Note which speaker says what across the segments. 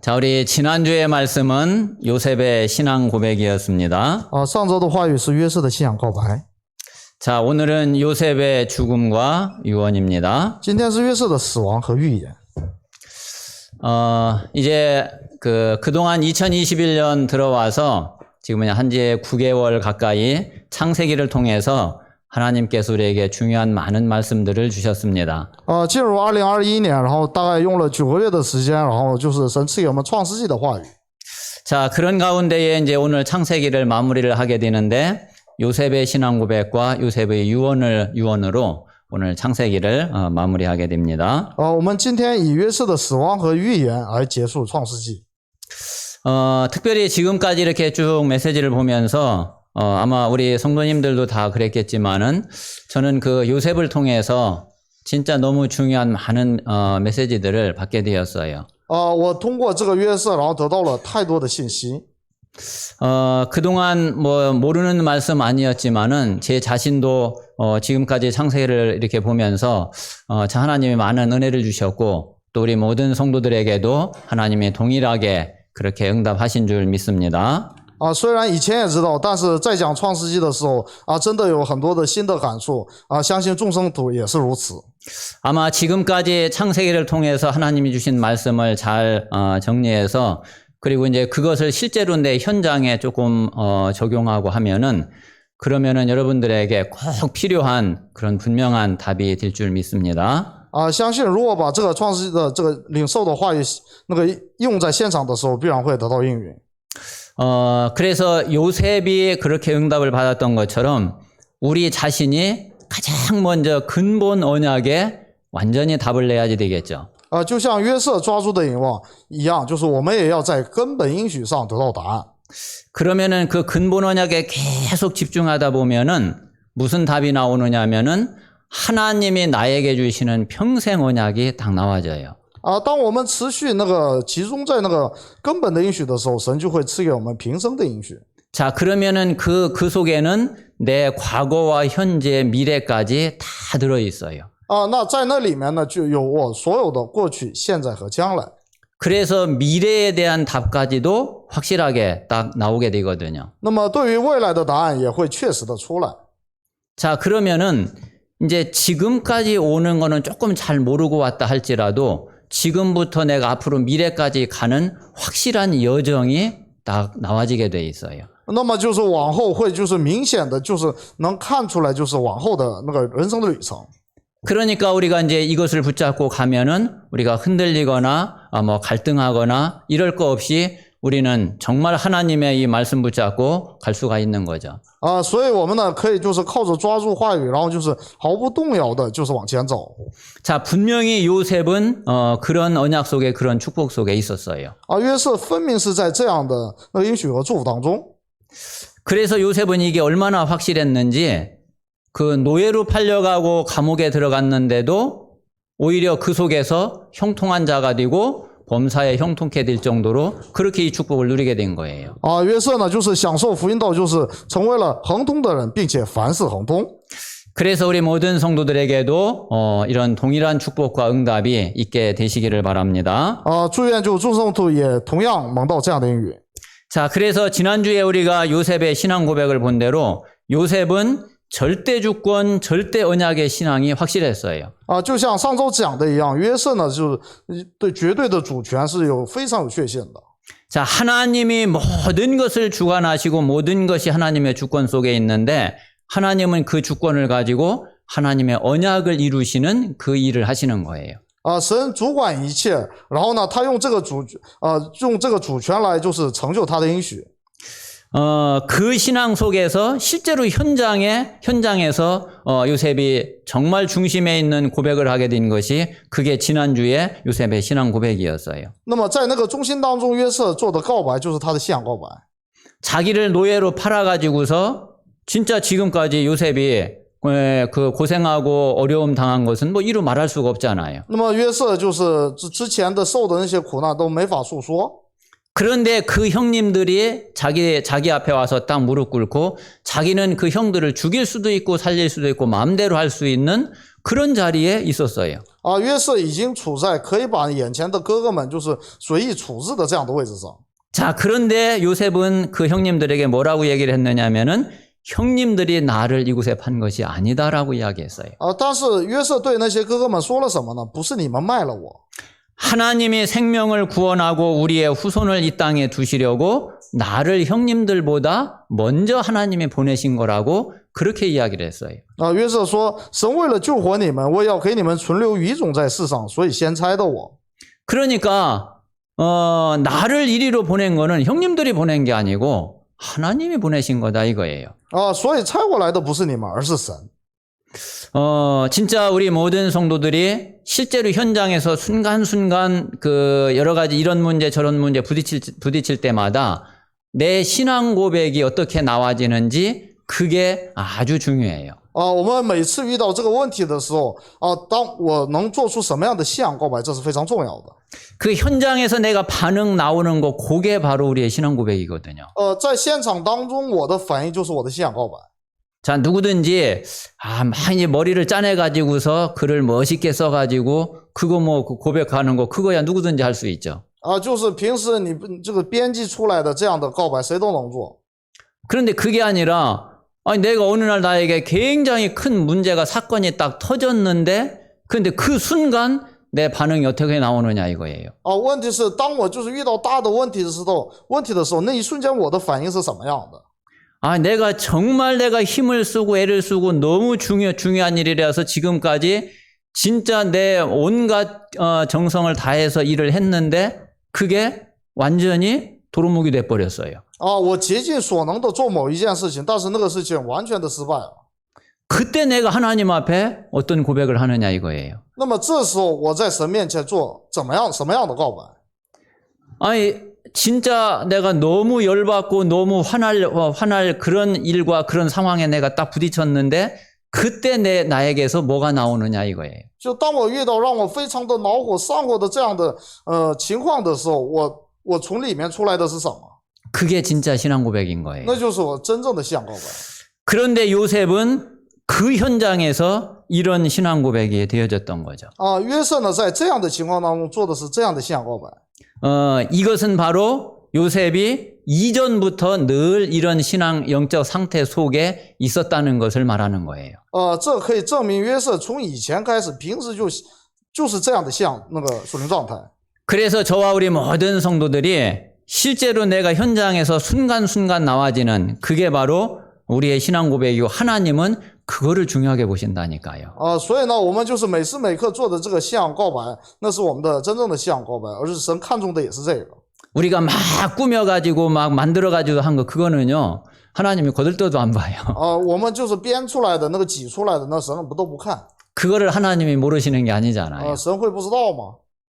Speaker 1: 자, 우리 지난주의 말씀은 요셉의 신앙 고백이었습니다.
Speaker 2: 上周的话语是约瑟的信仰告白，
Speaker 1: 자, 오늘은 요셉의 죽음과 유언입니다.
Speaker 2: 今天是约瑟的死亡和预言。
Speaker 1: 이제 그동안 2021년 들어와서 지금은 한지 9개월 가까이 창세기를 통해서 하나님께서 우리에게 중요한 많은 말씀들을 주셨습니다.
Speaker 2: 进入2021年，然后大概用了9个月的时间，然后就是神赐给我们创世纪的话语。
Speaker 1: 자, 그런 가운데에 이제 오늘 창세기를 마무리를 하게 되는데 요셉의 신앙 고백과 요셉의 유언으로 오늘 창세기를 마무리하게 됩니다.
Speaker 2: 我们今天以约瑟的死亡和预言而结束创世纪。
Speaker 1: 특별히 지금까지 이렇게 쭉 메시지를 보면서 아마 우리 성도님들도 다 그랬겠지만은 저는 그 요셉을 통해서 진짜 너무 중요한 많은 메시지들을 받게 되었어요.
Speaker 2: 我通过这个约瑟，然后得到了太多的信息。
Speaker 1: 그동안 뭐 모르는 말씀 아니었지만은 제 자신도 지금까지 창세기를 이렇게 보면서 참 하나님이 많은 은혜를 주셨고 또 우리 모든 성도들에게도 하나님이 동일하게 그렇게 응답하신 줄 믿습니다.
Speaker 2: 虽然以前也知道，但是在讲创世纪的时候真的有很多的新的感触相信众生徒也是如此。
Speaker 1: 아마 지금까지 창세기를 통해서 하나님이 주신 말씀을 잘 정리해서 그리고 이제 그것을 실제로 내 현장에 조금 적용하고 하면은 그러면은 여러분들에게 꼭 필요한 그런 분명한 답이 될 줄 믿습니다.
Speaker 2: 相信如果把这个创世纪的这个领受的话语用在现场的时候，必然会得到应允。
Speaker 1: 그래서 요셉이 그렇게 응답을 받았던 것처럼 우리 자신이 가장 먼저 근본 언약에 완전히 답을 내야지 되겠죠.
Speaker 2: 就像约瑟抓住的引望一样，就是我们也要在根本应许上得到答案。
Speaker 1: 그러면은 그 근본 언약에 계속 집중하다 보면은 무슨 답이 나오느냐면은 하나님이 나에게 주시는 평생 언약이 딱 나와져요.
Speaker 2: 当我们持续集中在根本的应许的时候，神就会赐给我们平生的应许。
Speaker 1: 자, 그러면은 그 속에는 내 과거와 현재, 미래까지 다 들어 있어요.
Speaker 2: 那在那里面呢，就有我所有的过去、现在和将来。
Speaker 1: 그래서 미래에 대한 답까지도 확실하게 딱 나오게 되거든요.
Speaker 2: 那么对于未来的答案也会确实的出来。
Speaker 1: 자, 그러면은 이제 지금까지 오는 거는 조금 잘 모르고 왔다 할지라도 지금부터 내가 앞으로 미래까지 가는 확실한 여정이 딱 나와지게 돼 있어요.
Speaker 2: 那么就是往后会明显的能看出来往后的人生的旅程。
Speaker 1: 그러니까 우리가 이제 이것을 붙잡고 가면은 우리가 흔들리거나 뭐 갈등하거나 이럴 거 없이 우리는 정말 하나님의 이 말씀 붙잡고 갈 수가 있는 거죠.
Speaker 2: 所以我们呢可以靠着抓住话语，然后毫不动摇的往前走。
Speaker 1: 자, 분명히 요셉은 그런 언약 속에 그런 축복 속에 있었어요.
Speaker 2: 约瑟分明是在这样的应许和祝福当中。
Speaker 1: 그래서 요셉은 이게 얼마나 확실했는지 그 노예로 팔려가고 감옥에 들어갔는데도 오히려 그 속에서 형통한 자가 되고 범사에 형통케 될 정도로 그렇게 이 축복을 누리게 된 거예요.
Speaker 2: 约瑟呢享受福音道，成为了亨通的人，并且凡事亨通。
Speaker 1: 그래서 우리 모든 성도들에게도 이런 동일한 축복과 응답이 있게 되시기를 바랍니다.
Speaker 2: 祝愿众圣徒也同样蒙到这样的应允。
Speaker 1: 자, 그래서 지난주에 우리가 요셉의 신앙 고백을 본 대로 요셉은 절대 주권, 절대 언약의 신앙이 확실했어요.
Speaker 2: 就像上周讲的一样，约瑟呢对绝对的主权是非常有确信的。
Speaker 1: 자, 하나님이 모든 것을 주관하시고 모든 것이 하나님의 주권 속에 있는데 하나님은 그 주권을 가지고 하나님의 언약을 이루시는 그 일을 하시는 거예요.
Speaker 2: 神主管一切，然后呢他用这个主权来成就他的应许。
Speaker 1: 그 신앙 속에서 실제로 현장에서 요셉이 정말 중심에 있는 고백을 하게 된 것이 그게 지난주에 요셉의 신앙 고백이었어요.
Speaker 2: 那么在中心当中，约瑟做的告白就是他的信仰告白。
Speaker 1: 자기를 노예로 팔아가지고서 진짜 지금까지 요셉이 그 고생하고 어려움 당한 것은 뭐 이루 말할 수가 없잖아요.
Speaker 2: 那么约瑟之前的受的那些苦难都没法诉说。
Speaker 1: 그런데 그 형님들이 자기 앞에 와서 딱 무릎 꿇고 자기는 그 형들을 죽일 수도 있고 살릴 수도 있고 마음대로 할 수 있는 그런 자리에 있었어요.
Speaker 2: 啊，约瑟已经处在可以把眼前的哥哥们就是随意处置的这样的位置上。
Speaker 1: 자, 그런데 요셉은 그 형님들에게 뭐라고 얘기를 했느냐면은 형님들이 나를 이곳에 판 것이 아니다라고 이야기했어요.
Speaker 2: 但是约瑟对那些哥哥们说了什么呢？不是你们卖了我，
Speaker 1: 하나님이 생명을 구원하고 우리의 후손을 이 땅에 두시려고 나를 형님들보다 먼저 하나님이 보내신 거라고 그렇게 이야기를 했어요.
Speaker 2: 约瑟说，神为了救活你们，我要给你们存留余种在世上，所以先差的我。
Speaker 1: 그러니까 나를 이리로 보낸 거는 형님들이 보낸 게 아니고 하나님이 보내신 거다 이거예요.
Speaker 2: 所以差过来的不是你们，而是神。
Speaker 1: 진짜 우리 모든 성도들이 실제로 현장에서 순간순간 그 여러 가지 이런 문제 저런 문제 부딪힐 때마다 내 신앙 고백이 어떻게 나와지는지 그게 아주 중요해요.
Speaker 2: 我们每次遇到这个问题的时候，当我能做出什么样的信仰告白，这是非常重要的。
Speaker 1: 그 현장에서 내가 반응 나오는 거 그게 바로 우리의 신앙 고백이거든요.
Speaker 2: 在现场当中，我的反应就是我的信仰告白。
Speaker 1: 자, 누구든지 많이 머리를 짜내 가지고서 글을 멋있게 써 가지고 그거 뭐 고백하는 거 그거야 누구든지 할 수 있죠.
Speaker 2: 就是平时你这个编辑出来的这样的告白，谁都能做。
Speaker 1: 그런데 그게 아니라 아니 내가 어느 날 나에게 굉장히 큰 문제가 사건이 딱 터졌는데 근데 그 순간 내 반응이 어떻게 나오느냐 이거예요.
Speaker 2: 问题是当我就是遇到大的问题的时候，那一瞬间我的反应是什么样的？
Speaker 1: 내가 정말 내가 힘을 쓰고 애를 쓰고 너무 중요한 일이라서 지금까지 진짜 내 온갖 정성을 다해서 일을 했는데 그게 완전히 도루묵이 돼 버렸어요.
Speaker 2: 我竭尽所能的做某一件事情，但是那个事情完全的失败了。
Speaker 1: 그때 내가 하나님 앞에 어떤 고백을 하느냐 이거예요.
Speaker 2: 那么这时候我在神面前做什么样的告白？
Speaker 1: 진짜 내가 너무 열받고 너무 화날 그런 일과 그런 상황에 내가 딱 부딪혔는데 그때 나에게서 뭐가 나오느냐 이거예요.
Speaker 2: 就当我遇到让我非常的恼火上火的这样的情况的时候，我从里面出来的是什么？
Speaker 1: 그게 진짜 신앙 고백인 거예요.
Speaker 2: 那就是我真正的信仰告白。
Speaker 1: 그런데 요셉은 그 현장에서 이런 신앙 고백이 되어졌던 거죠.
Speaker 2: 约瑟呢，在这样的情况当中做的是这样的信仰告白。
Speaker 1: 이것은 바로 요셉이 이전부터 늘 이런 신앙 영적 상태 속에 있었다는 것을 말하는 거예요.
Speaker 2: 这可以证明约瑟从以前开始，平时就是这样的那个属灵状态。
Speaker 1: 그래서 저와 우리 모든 성도들이 실제로 내가 현장에서 순간순간 나와지는 그게 바로 우리의 신앙 고백이고 하나님은 그거를 중요하게 보신다니까요.
Speaker 2: 所以呢，我们就是每时每刻做的这个信仰告白，那是我们的真正的信仰告白，而是神看重的也是这个。
Speaker 1: 우리가 막 꾸며가지고 막 만들어가지고 한 거 그거는요 하나님이 거들떠도 안 봐요.
Speaker 2: 我们就是编出来的那个挤出来的，那神不看。
Speaker 1: 그거를 하나님이 모르시는 게 아니잖아요.
Speaker 2: 神会不知道吗？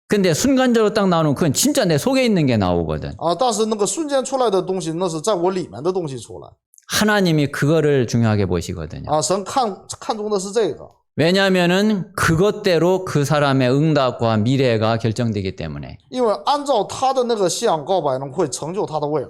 Speaker 1: 근데 순간적으로 딱 나오는 그건 진짜 내 속에 있는 게 나오거든.
Speaker 2: 但是那个瞬间出来的东西，那是在我里面的东西出来。
Speaker 1: 하나님이 그거를 중요하게 보시거든요.
Speaker 2: 神看重的是这个。
Speaker 1: 왜냐하면은 그것대로 그 사람의 응답과 미래가 결정되기 때문에.
Speaker 2: 因为按照他的那个信仰告白呢，会成就他的未来。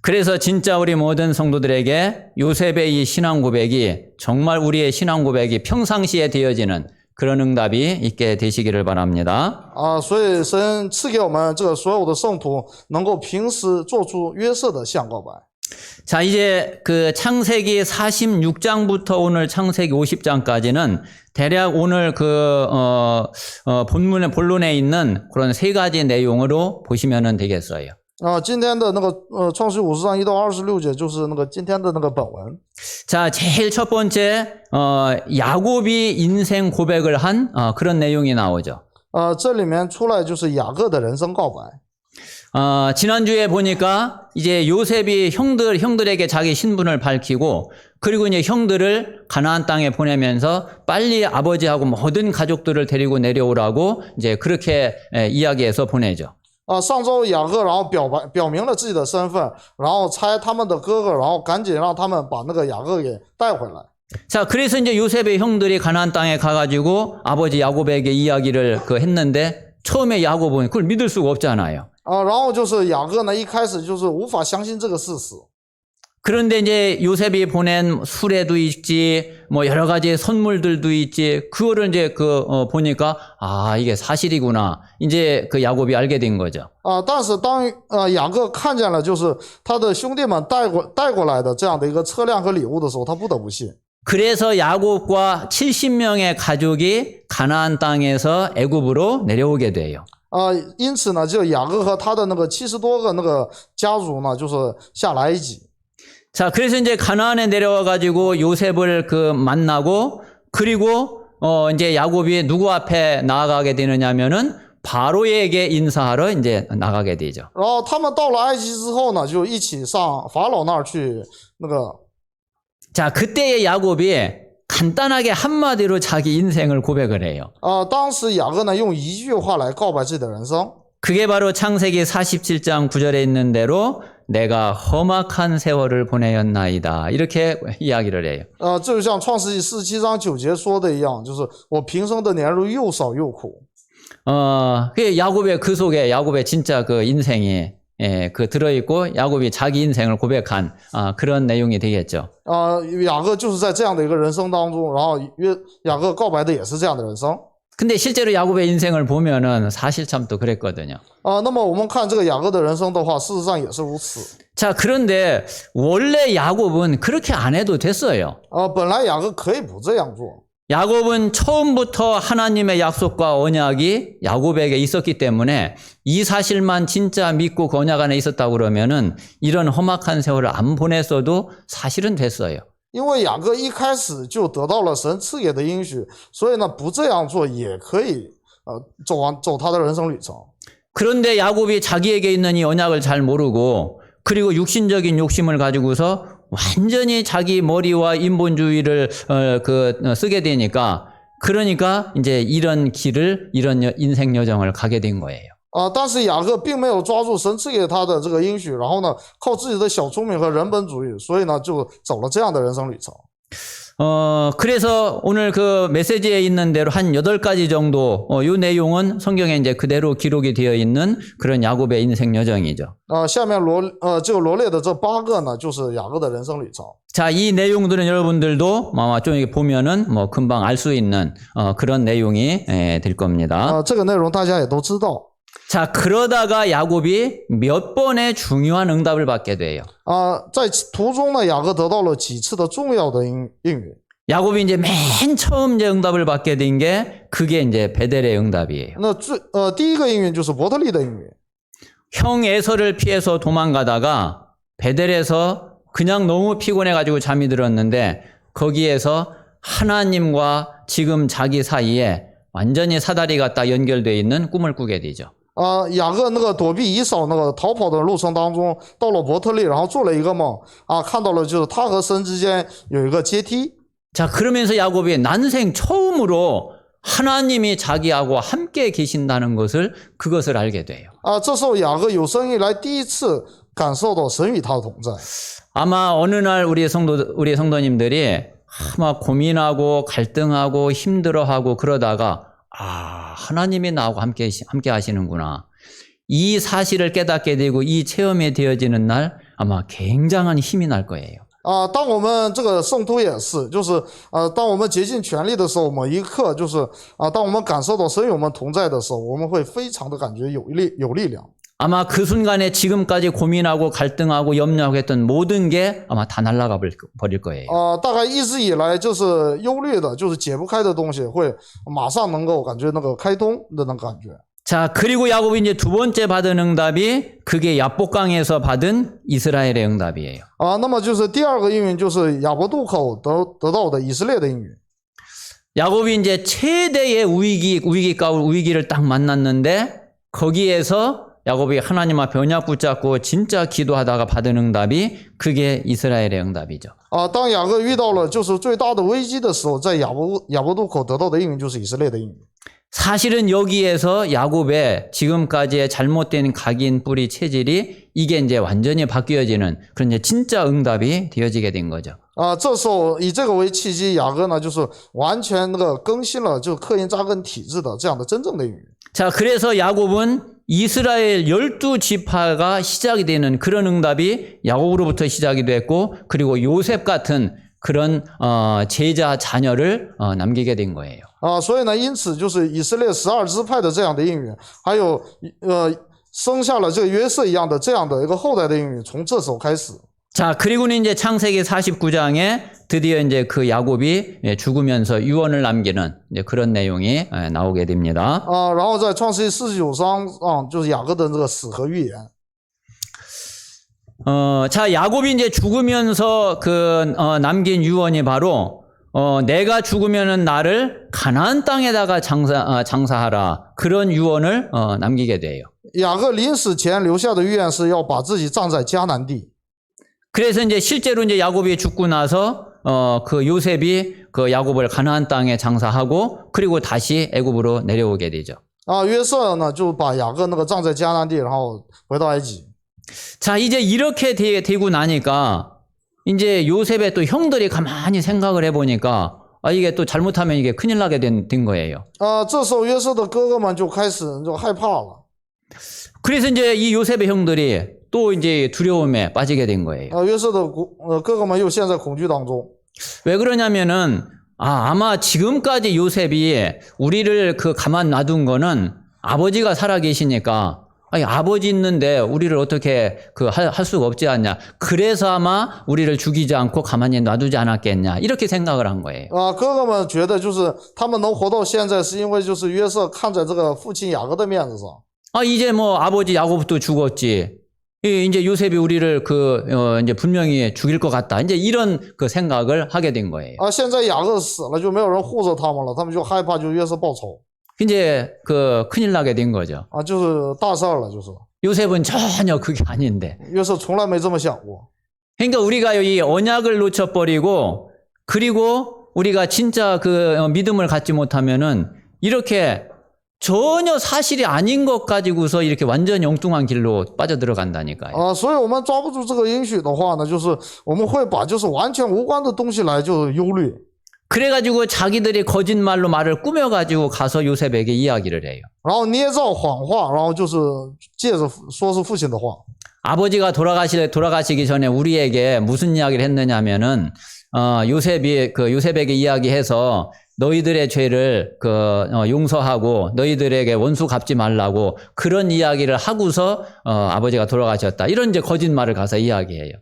Speaker 1: 그래서 진짜 우리 모든 성도들에게 요셉의 이 신앙 고백이 정말 우리의 신앙 고백이 평상시에 되어지는 그런 응답이 있게 되시기를 바랍니다.
Speaker 2: 所以神赐给我们这个所有的圣徒，能够平时做出约瑟的信仰告白。
Speaker 1: 자, 이제 그 창세기 46장부터 오늘 창세기 50장까지는 대략 오늘 본론에 있는 그런 세 가지 내용으로 보시면 되겠어요.
Speaker 2: 今天的那个创世50章1到26节就是那个今天的那个本文。
Speaker 1: 자, 제일 첫 번째 야곱이 인생 고백을 한 그런 내용이 나오죠.
Speaker 2: 这里面出来就是雅各的人生告白。
Speaker 1: 지난주에 보니까 이제 요셉이 형들에게 자기 신분을 밝히고 그리고 이제 형들을 가나안 땅에 보내면서 빨리 아버지하고 모든 가족들을 데리고 내려오라고 이제 그렇게 이야기해서 보내죠.
Speaker 2: 上周雅各然后表明了自己的身份，然后差他们的哥哥，然后赶紧让他们把那个雅各给带回来。
Speaker 1: 자, 그래서 이제 요셉의 형들이 가나안 땅에 가가지고 아버지 야곱에게 이야기를 했는데 처음에 야곱은 그걸 믿을 수가 없잖아요.
Speaker 2: 然后就是雅各呢，一开始就是无法相信这个事实。
Speaker 1: 그런데 이제 요셉이 보낸 수레도 있지, 뭐 여러 가지 선물들도 있지, 그거를 이제 보니까, 이게 사실이구나. 이제 그 야곱이 알게 된 거죠.
Speaker 2: 但是当雅各看见了就是他的兄弟们带过来的这样的一个车辆和礼物的时候，他不得不信。
Speaker 1: 그래서 야곱과 70명의 가족이 가나안 땅에서 애굽으로 내려오게 돼요.
Speaker 2: 因此呢，就雅各和他的那个70多个那个家族呢，就是下来埃及。
Speaker 1: 자, 그래서 이제 가나안에 내려와 가지고 요셉을 만나고 그리고 이제 야곱이 누구 앞에 나아가게 되느냐면은 바로에게 인사하러 이제 나가게 되죠.
Speaker 2: 然后他们到了埃及之后呢，就一起上法老那儿去那个。
Speaker 1: 자, 그때의 야곱이 간단하게 한마디로 자기 인생을 고백을 해요.
Speaker 2: 当时雅各呢用一句话来告白自己的人生。
Speaker 1: 그게 바로 창세기 47장 9절에 있는 대로 내가 험악한 세월을 보내었나이다. 이렇게 이야기를 해요.
Speaker 2: 这就像创世纪47章9节说的一样，就是我平生的年日又少又苦。
Speaker 1: 야곱의 그 속에 야곱의 진짜 그 인생이 들어있고 야곱이 자기 인생을 고백한 그런 내용이 되겠죠.
Speaker 2: 雅各就是在这样的一个人生当中，然后雅各告白的也是这样的人生。
Speaker 1: 근데 실제로 야곱의 인생을 보면은 사실 참 또 그랬거든요.
Speaker 2: 那么我们看这个雅各的人生的话，事实上也是如此。
Speaker 1: 자, 그런데 원래 야곱은 그렇게 안 해도 됐어요.
Speaker 2: 本来雅各可以不这样做。
Speaker 1: 야곱은 처음부터 하나님의 약속과 언약이 야곱에게 있었기 때문에 이 사실만 진짜 믿고 그 언약 안에 있었다고 그러면은 이런 험악한 세월을 안 보냈어도 사실은 됐어요.
Speaker 2: 因为雅各一开始就得到了神赐给的应许，所以呢，不这样做也可以走他的人生旅程。
Speaker 1: 그런데 야곱이 자기에게 있는 이 언약을 잘 모르고 그리고 육신적인 욕심을 가지고서 완전히 자기 머리와 인본주의를 쓰게 되니까 그러니까 이제 이런 길을 이런 인생 여정을 가게 된 거예요.
Speaker 2: 但是雅各并没有抓住神赐给他的这个应许，然后呢，靠自己的小聪明和人本主义，所以呢，就走了这样的人生旅程。
Speaker 1: 그래서 오늘 그 메시지에 있는 대로 한 8가지 정도, 이 내용은 성경에 이제 그대로 기록이 되어 있는 그런 야곱의 인생 여정이죠.
Speaker 2: 下面这个罗列的这8个呢，就是雅各的人生旅程。
Speaker 1: 자, 이 내용들은 여러분들도 아마 좀 이렇게 보면은 뭐 금방 알 수 있는 그런 내용이 될 겁니다.
Speaker 2: 这个内容大家也都知道。
Speaker 1: 자, 그러다가 야곱이 몇 번의 중요한 응답을 받게 돼요.
Speaker 2: 在途中呢，雅各得到了几次的重要的应允。
Speaker 1: 야곱이 이제 맨 처음 이제 응답을 받게 된 게 그게 이제 베델의 응답이에요.
Speaker 2: 那第一个应允就是伯特利的应允。
Speaker 1: 형 에서를 피해서 도망가다가 베델에서 그냥 너무 피곤해가지고 잠이 들었는데 거기에서 하나님과 지금 자기 사이에 완전히 사다리가 딱 연결되어 있는 꿈을 꾸게 되죠.
Speaker 2: 雅各那个躲避以扫那个逃跑的路程当中，到了伯特利，然后做了一个梦看到了就是他和神之间有一个阶梯。
Speaker 1: 자, 그러면서 야곱이 난생 처음으로 하나님이 자기하고 함께 계신다는 그것을 알게 돼요.
Speaker 2: 这时候雅各有生以来第一次感受到神与他的同在。
Speaker 1: 아마 어느 날 우리 성도님들이 막 고민하고 갈등하고 힘들어하고 그러다가 하나님이 나하고 함께 하시는구나. 이 사실을 깨닫게 되고 이 체험이 되어지는 날 아마 굉장한 힘이 날 거예요.
Speaker 2: 当我们这个圣徒也是，就是当我们竭尽全力的时候，某一刻就是当我们感受到神与我们同在的时候，我们会非常的感觉有力量。
Speaker 1: 아마 그 순간에 지금까지 고민하고 갈등하고 염려하고 했던 모든 게 아마 다 날아가 버릴 거예요.
Speaker 2: 大概一直以来就是忧虑的，就是解不开的东西，会马上能够感觉那个开通的那个感觉。
Speaker 1: 자, 그리고 야곱이 이제 두 번째 받은 응답이 그게 야복강에서 받은 이스라엘의 응답이에요.
Speaker 2: 那么就是第二个应允，就是亚伯渡口得到的以色列的应允。
Speaker 1: 야곱이 이제 최대의 위기를 딱 만났는데 거기에서 야곱이 하나님 앞에 언약 붙잡고 진짜 기도하다가 받은 응답이 그게 이스라엘의 응답이죠.
Speaker 2: 当雅各遇到了就是最大的危机的时候，在亚伯渡口得到的应允就是以色列的应允。
Speaker 1: 사실은 여기에서 야곱의 지금까지의 잘못된 각인 뿌리 체질이 이게 이제 완전히 바뀌어지는 그런 이제 진짜 응답이 되어지게 된 거죠.
Speaker 2: 这时候以这个为契机，雅各呢就是完全那个更新了就刻印扎根体制的这样的真正的应允。
Speaker 1: 자, 그래서 야곱은 이스라엘 12지파가 시작이 되는 그런 응답이 야곱으로부터 시작이 됐고 그리고 요셉 같은 그런 제자 자녀를 남기게 된 거예요.
Speaker 2: 所以呢，因此就是以色列12支派的这样的应允，还有生下了这个约瑟一样的这样的一个后代的应允，从这时候开始。
Speaker 1: 자, 그리고는 이제 창세기 49장에 드디어 이제 그 야곱이 죽으면서 유언을 남기는 이제 그런 내용이 나오게 됩니다.
Speaker 2: 然后在创世纪49章就是雅各的这个死和预言。
Speaker 1: 자, 야곱이 이제 죽으면서 남긴 유언이 바로 내가 죽으면은 나를 가나안 땅에다가 장사하라. 그런 유언을 남기게 돼요.
Speaker 2: 雅各临死前留下的预言是要把自己葬在迦南地。
Speaker 1: 그래서 이제 실제로 이제 야곱이 죽고 나서 그 요셉이 그 야곱을 가나안 땅에 장사하고 그리고 다시 애굽으로 내려오게 되죠.
Speaker 2: 约瑟呢就把雅各那个葬在迦南地，然后回到埃及。
Speaker 1: 자, 이제 이렇게 되고 나니까 이제 요셉의 또 형들이 가만히 생각을 해보니까 이게 또 잘못하면 이게 큰일 나게 된 거예요.
Speaker 2: 这时候约瑟的哥哥们就开始就害怕了。
Speaker 1: 그래서 이제 이 요셉의 형들이 또 이제 두려움에 빠지게 된 거예요.
Speaker 2: 约瑟的哥哥们又陷在恐惧当中。
Speaker 1: 왜 그러냐면은 아마 지금까지 요셉이 우리를 가만 놔둔 거는 아버지가 살아 계시니까 아버지 있는데 우리를 어떻게 할 수가 없지 않냐. 그래서 아마 우리를 죽이지 않고 가만히 놔두지 않았겠냐. 이렇게 생각을 한 거예요.
Speaker 2: 哥哥们觉得就是他们能活到现在是因为就是约瑟看在这个父亲雅各的面子上。
Speaker 1: 이제 뭐 아버지 야곱도 죽었지. 이제 요셉이 우리를 이제 분명히 죽일 것 같다. 이제 이런 생각을 하게 된 거예요.
Speaker 2: 现在雅各死了就没有人护着他们了，他们就害怕就约瑟报仇。
Speaker 1: 이제 큰일 나게 된 거죠.
Speaker 2: 就是大事了，就是。
Speaker 1: 요셉은 전혀 그게 아닌데.
Speaker 2: 约瑟从来没这么想过。
Speaker 1: 그러니까 우리가 이 언약을 놓쳐버리고 그리고 우리가 진짜 믿음을 갖지 못하면은 이렇게 전혀 사실이 아닌 것 가지고서 이렇게 완전 엉뚱한 길로 빠져들어간다니까요.
Speaker 2: 所以我们抓不住这个应许的话呢，就是我们会把就是完全无关的东西来就忧虑。
Speaker 1: 그래가지고 자기들이 거짓말로 말을 꾸며가지고 가서 요셉에게 이야기를 해요.
Speaker 2: 然后捏造谎话，然后就是借着说是父亲的话。
Speaker 1: 아버지가 돌아가시기 전에 우리에게 무슨 이야기를 했느냐면은 요셉에게 이야기해서 너희들의 죄를 용서하고 너희들에게 원수 갚지 말라고 그런 이야기를 하고서 아버지가 돌아가셨다. 이런 이제 거짓말을 가서 이야기해요.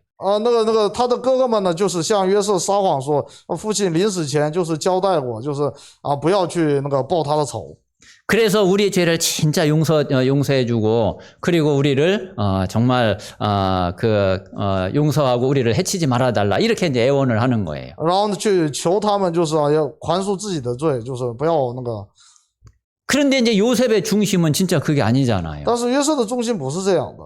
Speaker 2: 他的哥哥们呢，就是向约瑟撒谎说，父亲临死前就是交代过，就是不要去报他的仇。
Speaker 1: 그래서 우리의 죄를 진짜 용서해주고 그리고 우리를 정말 용서하고 우리를 해치지 말아달라 이렇게 이제 애원을 하는 거예요.
Speaker 2: 然后去求他们就是要宽恕自己的罪，就是不要
Speaker 1: 그런데 이제 요셉의 중심은 진짜 그게 아니잖아요.
Speaker 2: 但是约瑟的中心不是这样的。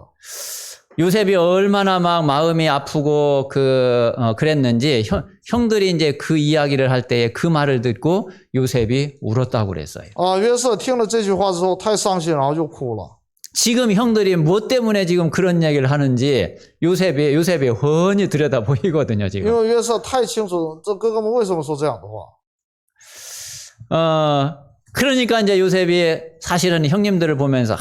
Speaker 1: 요셉이 얼마나 막 마음이 아프고 그랬는지 형들이 이제 그 이야기를 할 때에 그 말을 듣고 요셉이 울었다고 그랬어요.
Speaker 2: 约瑟听了这句话之后太伤心，然后就哭了。
Speaker 1: 지금 형들이 뭐 때문에 지금 그런 얘기를 하는지 요셉이 훤히 들여다 보이거든요,
Speaker 2: 因
Speaker 1: 지금.
Speaker 2: 为约瑟太清楚这哥哥们为什么说这样的话。
Speaker 1: 그러니까 이제 요셉이 사실은 형님들을 보면서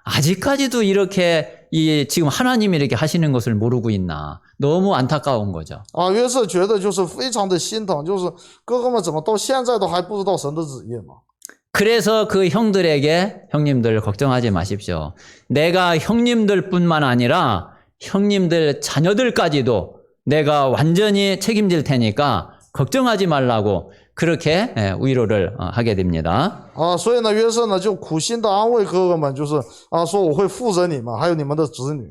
Speaker 1: 아직까지도 이렇게 지금 하나님이 이렇게 하시는 것을 모르고 있나. 너무 안타까운 거죠.
Speaker 2: 约瑟觉得就是非常的心疼，就是哥哥们怎么到现在都还不知道神的旨意嘛。
Speaker 1: 그래서 그 형님들 걱정하지 마십시오. 내가 형님들뿐만 아니라 형님들 자녀들까지도 내가 완전히 책임질 테니까 걱정하지 말라고 그렇게 위로를 하게 됩니다.
Speaker 2: 所以呢，约瑟呢就苦心的安慰哥哥们，就是说我会负责你们，还有你们的子女。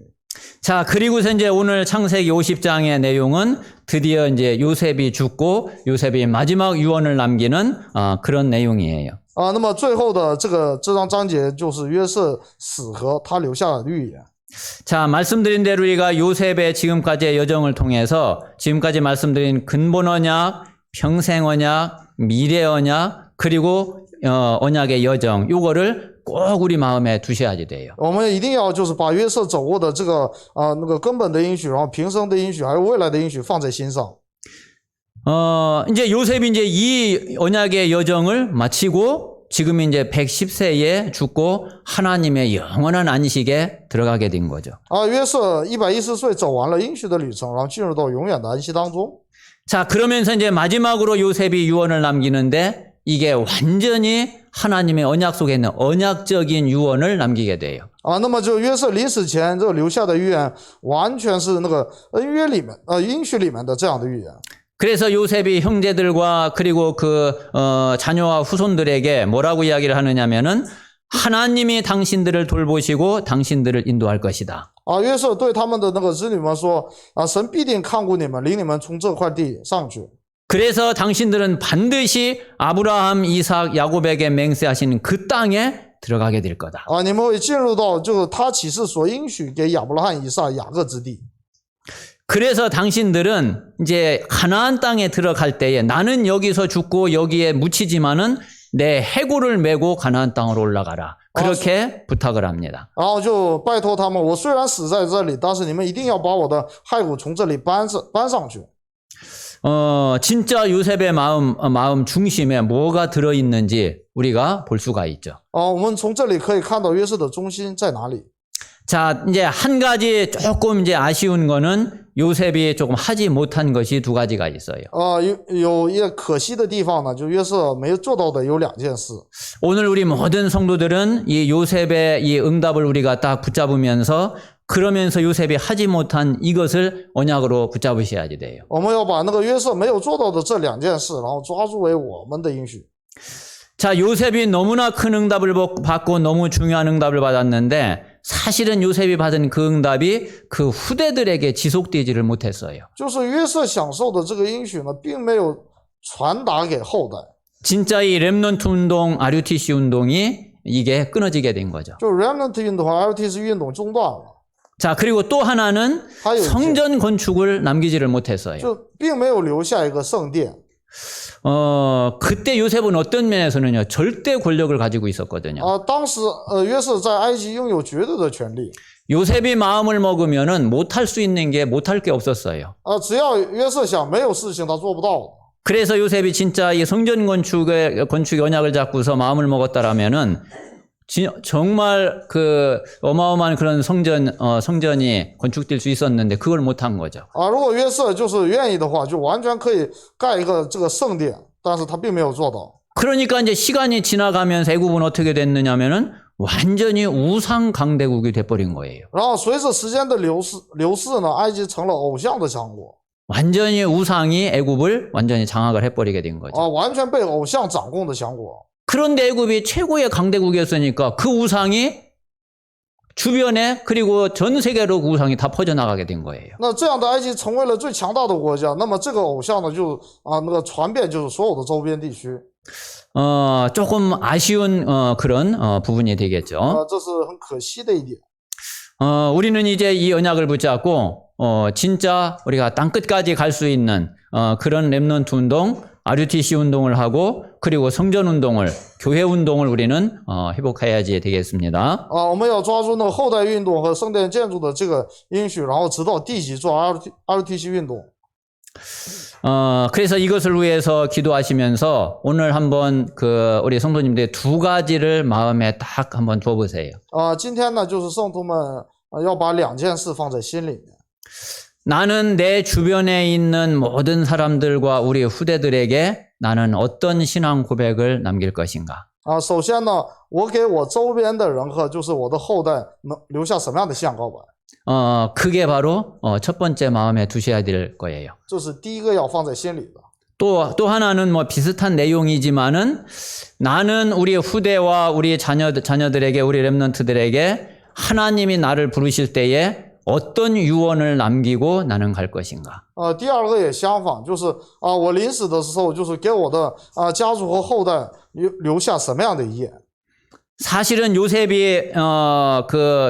Speaker 1: 자, 그리고서 이제 오늘 창세기 50장의 내용은 드디어 이제 요셉이 죽고 요셉이 마지막 유언을 남기는 그런 내용이에요.
Speaker 2: 那么最后的这章章节就是约瑟死和他留下的预言。
Speaker 1: 자, 말씀드린 대로 우리가 요셉의 지금까지의 여정을 통해서 지금까지 말씀드린 근본 언약, 평생 언약, 미래 언약, 그리고 언약의 여정, 요거를 꼭 우리 마음에 두셔야지 돼요.
Speaker 2: 我们一定要就是把约瑟走过的这个根本的应许，然后平生的应许，还有未来的应许放在心上。
Speaker 1: 이제 요셉이 이제 이 언약의 여정을 마치고 지금 이제 110세에 죽고 하나님의 영원한 안식에 들어가게 된 거죠.
Speaker 2: 约瑟110岁走完了应许的旅程，然后进入到永远的安息当中。
Speaker 1: 자, 그러면서 이제 마지막으로 요셉이 유언을 남기는데 이게 완전히 하나님의 언약 속에 있는 언약적인 유언을 남기게 돼요.
Speaker 2: 那么就约瑟临死前这留下的预言，完全是那个恩约里面应许里面的这样的预言。
Speaker 1: 그래서 요셉이 형제들과 그리고 자녀와 후손들에게 뭐라고 이야기를 하느냐면은 하나님이 당신들을 돌보시고 당신들을 인도할 것이다.
Speaker 2: 约瑟对他们的那个子女们说，神必定看顾你们，领你们从这块地上去。
Speaker 1: 그래서 당신들은 반드시 아브라함, 이삭, 야곱에게 맹세하신 그 땅에 들어가게 될 거다.
Speaker 2: 你们会进入到就是他启示所应许给亚伯拉罕、以撒、雅各之地。
Speaker 1: 그래서 당신들은 이제 가나안 땅에 들어갈 때에 나는 여기서 죽고 여기에 묻히지만은 내 해골을 메고 가나안 땅으로 올라가라. 그렇게 부탁을 합니다.
Speaker 2: 然后就拜托他们，我虽然死在这里，但是你们一定要把我的骸骨从这里搬上去。
Speaker 1: 진짜 요셉의 마음 중심에 뭐가 들어있는지 우리가 볼 수가 있죠.
Speaker 2: 我们从这里可以看到约瑟的中心在哪里。
Speaker 1: 자, 이제 한 가지 조금 이제 아쉬운 거는 요셉이 조금 하지 못한 것이 두 가지가 있어요.
Speaker 2: 有一个可惜的地方呢，就约瑟没有做到的有2件事。
Speaker 1: 오늘 우리 모든 성도들은 이 요셉의 이 응답을 우리가 딱 붙잡으면서 그러면서 요셉이 하지 못한 이것을 언약으로 붙잡으셔야지 돼요.
Speaker 2: 我们要把那个约瑟没有做到的这2件事，然后抓住为我们的应许。
Speaker 1: 자, 요셉이 너무나 큰 응답을 받고 너무 중요한 응답을 받았는데 사실은 요셉이 받은 그 응답이 그 후대들에게 지속되지를 못했어요.
Speaker 2: 就是约瑟享受的这个应许呢，并没有传达给后代。
Speaker 1: 진짜 이 렘넌트 운동, RUTC 운동이 이게 끊어지게 된 거죠.
Speaker 2: 就 Remnant 运动和 LTC 运动中断了，
Speaker 1: 자, 그리고 또 하나는 성전 건축을 남기지를 못했어요.
Speaker 2: 就并没有留下一个圣殿。
Speaker 1: 그때 요셉은 어떤 면에서는요, 절대 권력을 가지고 있었거든요.
Speaker 2: 当时约瑟在埃及拥有绝对的权利。
Speaker 1: 요셉이 마음을 먹으면은 못할 수 있는 게 못할 게 없었어요.
Speaker 2: 只要约瑟想，没有事情他做不到的。
Speaker 1: 그래서 요셉이 진짜 이 성전 건축의 언약을 잡고서 마음을 먹었다라면은 정말 그 어마어마한 그런 성전이 건축될 수 있었는데 그걸 못한 거죠.
Speaker 2: 如果约瑟就是愿意的话，就完全可以盖一个这个圣殿，但是他并没有做到。
Speaker 1: 그러니까 이제 시간이 지나가면서 애굽은 어떻게 됐느냐면은 완전히 우상 강대국이 돼버린 거예요.
Speaker 2: 然后随着时间的流逝呢，埃及成了偶像的强国。
Speaker 1: 완전히 우상이 애굽을 완전히 장악을 해버리게 된 거죠.
Speaker 2: 完全被偶像掌控的强国。
Speaker 1: 그런데 애굽이 최고의 강대국이었으니까 그 우상이 주변에 그리고 전 세계로 그 우상이 다 퍼져나가게 된 거예요.
Speaker 2: 那这样的埃及成为了最强大的国家，那么这个偶像呢，就那个传遍就是所有的周边地区。
Speaker 1: 조금 아쉬운 그런 부분이 되겠죠.
Speaker 2: 这是很可惜的一点。
Speaker 1: 우리는 이제 이 언약을 붙잡고 진짜 우리가 땅끝까지 갈 수 있는 그런 렘넌트 운동, RUTC 운동을 하고 그리고 성전 운동을, 교회 운동을 우리는 회복해야지 되겠습니다.
Speaker 2: 我们要抓住那个后代运动和圣殿建筑的这个应许，然后直到地级做 RTC 运动。
Speaker 1: 그래서 이것을 위해서 기도하시면서 오늘 한번 우리 성도님들의 두 가지를 마음에 딱 한번 둬보세요.
Speaker 2: 今天呢，就是圣徒们要把2件事放在心里面。
Speaker 1: 나는 내 주변에 있는 모든 사람들과 우리 후대들에게 나는 어떤 신앙 고백을 남길 것인가?
Speaker 2: 首先呢，我给我周边的人和就是我的后代能留下什么样的信仰告白？
Speaker 1: 그게 바로 첫 번째 마음에 두셔야 될 거예요.
Speaker 2: 这是第一个要放在心里的。
Speaker 1: 또 하나는 뭐 비슷한 내용이지만은 나는 우리 후대와 우리 자녀들에게 우리 렘넌트들에게 하나님이 나를 부르실 때에 어떤 유언을 남기고 나는 갈 것인가?
Speaker 2: 第二个也相反，就是我临死的时候，就是给我的家族和后代留下什么样的遗言？
Speaker 1: 사실은 요셉이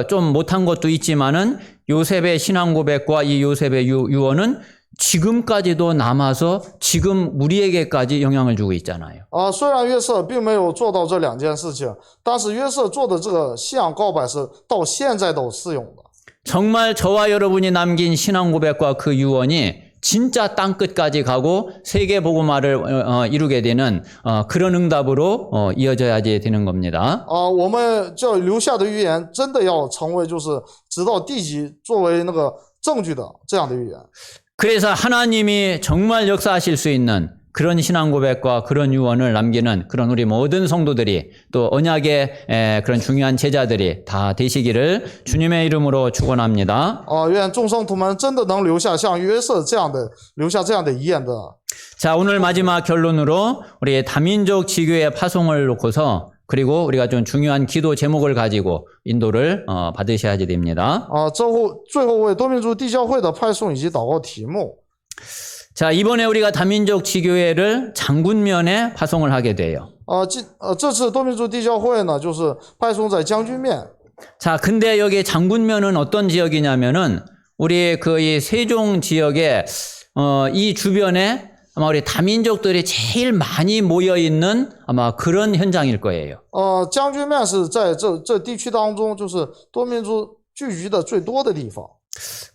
Speaker 1: 좀 못한 것도 있지만은 요셉의 신앙 고백과 이 요셉의 유언은 지금까지도 남아서 지금 우리에게까지 영향을 주고 있잖아요.
Speaker 2: 虽然约瑟并没有做到这2件事情，但是约瑟做的这个信仰告白是到现在都适用的。
Speaker 1: 정말 저와 여러분이 남긴 신앙 고백과 그 유언이 진짜 땅 끝까지 가고 세계 복음화를 이루게 되는 그런 응답으로 이어져야지 되는 겁니다.
Speaker 2: 我们这留下的预言真的要成为就是直到地极作为那个证据的这样的预言。
Speaker 1: 그래서 하나님이 정말 역사하실 수 있는 그런 신앙 고백과 그런 유언을 남기는 그런 우리 모든 성도들이 또 언약의 그런 중요한 제자들이 다 되시기를 주님의 이름으로 축원합니다.
Speaker 2: 愿众圣徒们真的能留下像约瑟这样的留下这样的遗言的。
Speaker 1: 자, 오늘 마지막 결론으로 우리 다민족 지교의 파송을 놓고서 그리고 우리가 좀 중요한 기도 제목을 가지고 인도를 받으셔야지 됩니다.
Speaker 2: 最后为多民族地教会的派送以及祷告题目。
Speaker 1: 자, 이번에 우리가 다민족 지교회를 장군면에 파송을 하게 돼요.
Speaker 2: 这次多民族地教会呢，就是派送在将军面。
Speaker 1: 자, 근데 여기 장군면은 어떤 지역이냐면은 우리 그 이 세종 지역에 이 주변에 아마 우리 다민족들이 제일 많이 모여 있는 아마 그런 현장일 거예요.
Speaker 2: 将军面是在这地区当中，就是多民族聚集的最多的地方。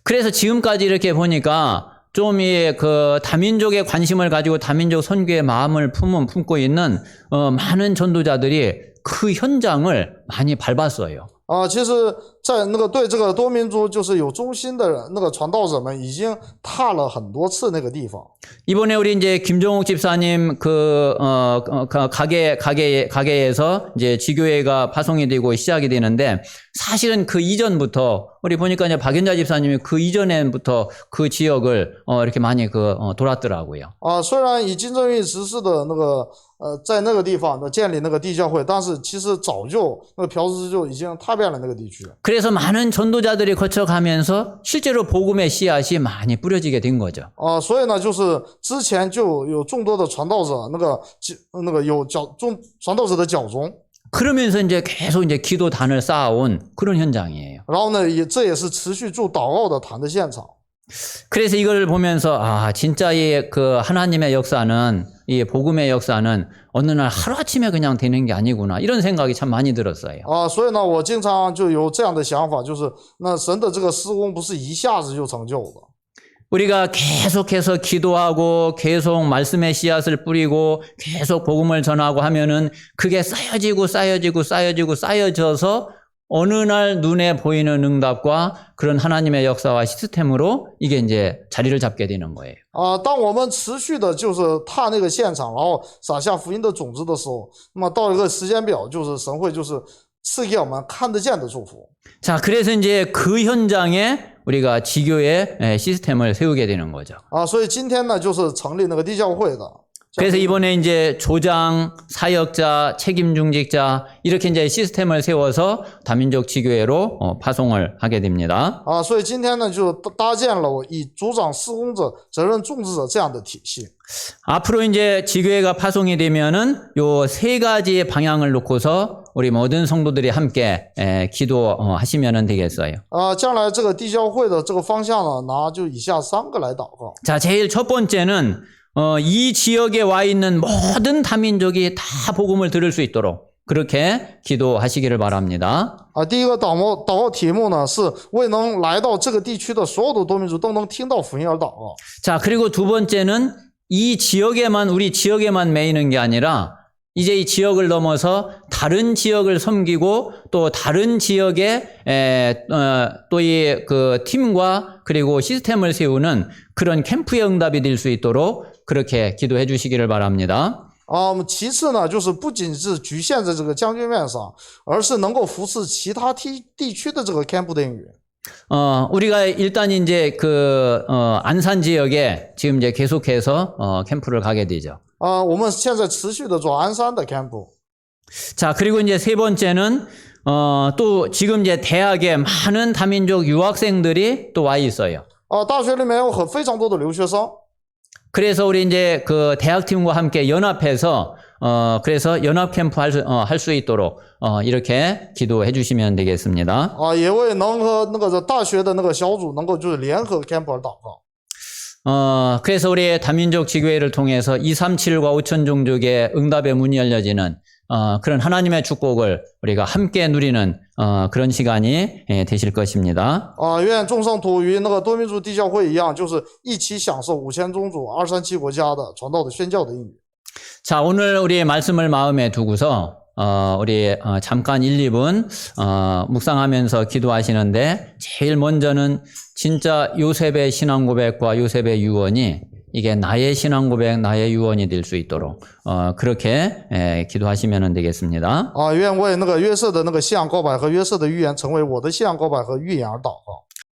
Speaker 1: 그래서 지금까지 이렇게 보니까 좀 이 그 다민족의 관심을 가지고 다민족 선교의 마음을 품고 있는 많은 전도자들이 그 현장을 많이 밟았어요.
Speaker 2: 其实，在那个对这个多民族就是有忠心的那个传道者们，已经踏了很多次那个地方。
Speaker 1: 이번에 우리 이제 김종욱 집사님 가게에서 이제 지교회가 파송이 되고 시작이 되는데 사실은 그 이전부터 우리 보니까 이제 박연자 집사님이 그 이전부터 그 지역을 이렇게 많이 돌았더라고요.
Speaker 2: 虽然以金正玉执事的那个在那个地方的建立那个地教会，但是其实早就那个朴执事就已经踏遍了那个地区。
Speaker 1: 그래서 많은 전도자들이 거쳐가면서 실제로 복음의 씨앗이 많이 뿌려지게 된 거죠.
Speaker 2: 所以呢，就是之前就有众多的传道者，那个有传道者的脚踪。
Speaker 1: 그러면서 이제 계속 이제 기도단을 쌓아온 그런 현장이에요.
Speaker 2: 然后呢，这也是持续做祷告的坛的现场。
Speaker 1: 그래서 이걸 보면서 진짜 이 그 하나님의 역사는 이 복음의 역사는 어느 날 하루아침에 그냥 되는 게 아니구나 이런 생각이 참 많이 들었어요.
Speaker 2: 所以呢，我经常就有这样的想法，就是那神的这个施工不是一下子就成就的。
Speaker 1: 우리가 계속해서 기도하고 계속 말씀의 씨앗을 뿌리고 계속 복음을 전하고 하면은 그게 쌓여져서 어느 날 눈에 보이는 응답과 그런 하나님의 역사와 시스템으로 이게 이제 자리를 잡게 되는 거예요.
Speaker 2: 当我们持续的就是踏那个现场，然后撒下福音的种子的时候，那么到一个时间表，就是神会就是赐给我们看得见的祝福。
Speaker 1: 자, 그래서 이제 그 현장에 우리가 지교의 시스템을 세우게 되는 거죠.
Speaker 2: 所以今天呢，就是成立那个地教会的。
Speaker 1: 그래서 이번에 이제 조장, 사역자, 책임중직자 이렇게 이제 시스템을 세워서 다민족 지교회로 파송을 하게 됩니다.
Speaker 2: 所以今天呢，就搭建了以组长、施工者、责任重职者这样的体系。
Speaker 1: 앞으로 이제 지교회가 파송이 되면은 요 세 가지 방향을 놓고서 우리 모든 성도들이 함께 기도하시면 되겠어요.
Speaker 2: 将来这个地教会的这个方向呢，拿就以下3个来祷告。
Speaker 1: 자, 제일 첫 번째는 이 지역에 와 있는 모든 다민족이 다 복음을 들을 수 있도록 그렇게 기도하시기를 바랍니다.
Speaker 2: 第一个祷告题目呢，是为能来到这个地区的所有的多民族都能听到福音而祷告。
Speaker 1: 자, 그리고 두 번째는 우리 지역에만 매이는 게 아니라 이제 이 지역을 넘어서 다른 지역을 섬기고 또 다른 지역에 또 이 그 팀과 그리고 시스템을 세우는 그런 캠프의 응답이 될 수 있도록 그렇게 기도해 주시기를 바랍니다.
Speaker 2: 其次呢，就是不仅是局限在这个将军面上，而是能够服侍其他地区的这个 camp 的应允。
Speaker 1: 우리가 일단 이제 안산 지역에 지금 이제 계속해서 캠프를 가게 되죠.
Speaker 2: 我们现在持续的做鞍山的 camp。
Speaker 1: 자, 그리고 이제 세 번째는 또 지금 이제 대학에 많은 다민족 유학생들이 또 와 있어요.
Speaker 2: 大学里面有非常多的留学生。
Speaker 1: 그래서 우리 이제 그 대학팀과 함께 연합해서 그래서 연합 캠프 할 수 있도록 이렇게 기도해 주시면 되겠습니다.
Speaker 2: 也为能和那个大学的那个小组能够就是联合 camp 而祷告。
Speaker 1: 그래서 우리 다민족 지교회를 통해서 237과 5천 종족의 응답의 문이 열려지는 그런 하나님의 축복을 우리가 함께 누리는 그런 시간이 되실 것입니다.
Speaker 2: 愿众圣徒与那个多民族地教会一样，就是一起享受5000宗主、237国家的传道的宣教的应许。
Speaker 1: 자, 오늘 우리 말씀을 마음에 두고서 우리 잠깐 1, 2분 묵상하면서 기도하시는데 제일 먼저는 진짜 요셉의 신앙 고백과 요셉의 유언이 이게 나의 신앙 고백, 나의 유언이 될 수 있도록 그렇게 기도하시면 되겠습니다.
Speaker 2: 愿为那个约瑟的那个信仰告白和约瑟的预言成为我的信仰告白和预言而祷告。